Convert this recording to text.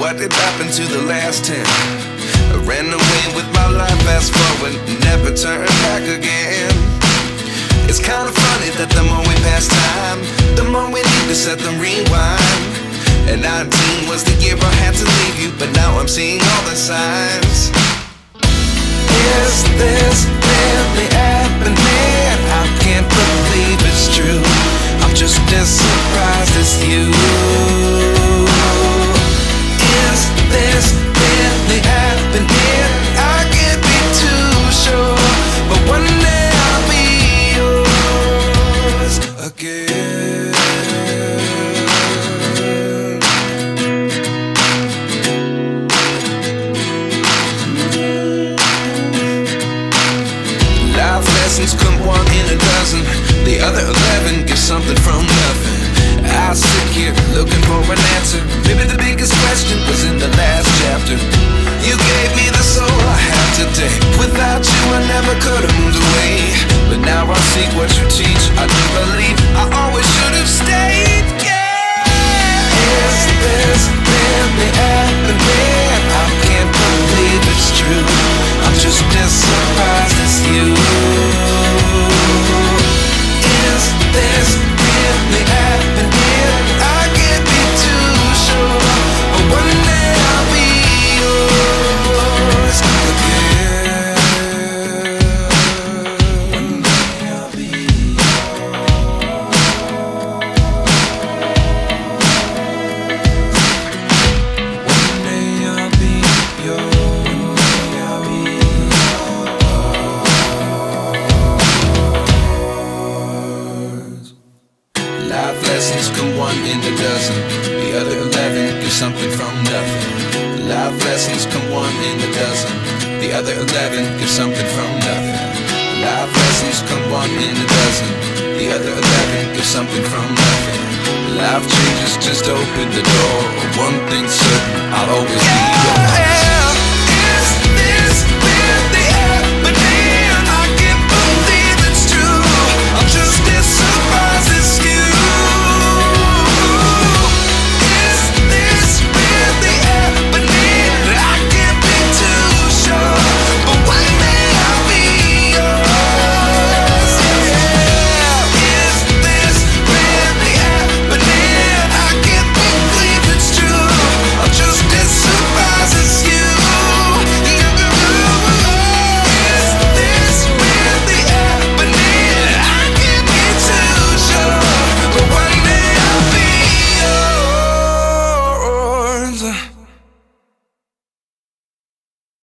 what did happen to the last 10? I ran away with my life, fast forward, never turn back again. It's kind of funny that the more we pass time, the more we need to set them rewind. And 19 was the year I had to leave you, but now I'm seeing all the signs. Is this really happening? I can't believe it's true. I'm just as surprised as you. Is this really happening? I can't be too sure, but one day I'll be yours again. Life lessons come one in a dozen. The other 11 get something from nothing. I sit here looking for an answer. Maybe the biggest question was in the last chapter. You gave me the soul I have today. Without you I never could have moved away. But now I see what you teach. I do believe I always should have stayed. Yeah. Is this really happening? I can't believe it's true. I'm just as surprised as you. Is this really happening? I can't be too sure, but one day I'll be yours again. One day I'll be yours. One day I'll be yours. One day I'll be yours. Life lessons come one in a dozen. The other 11 give something from nothing. Life lessons come one in a dozen. The other 11 give something from nothing. Life lessons come one in a dozen. The other 11 give something from nothing. Life changes just open the door. One thing's certain, I'll always be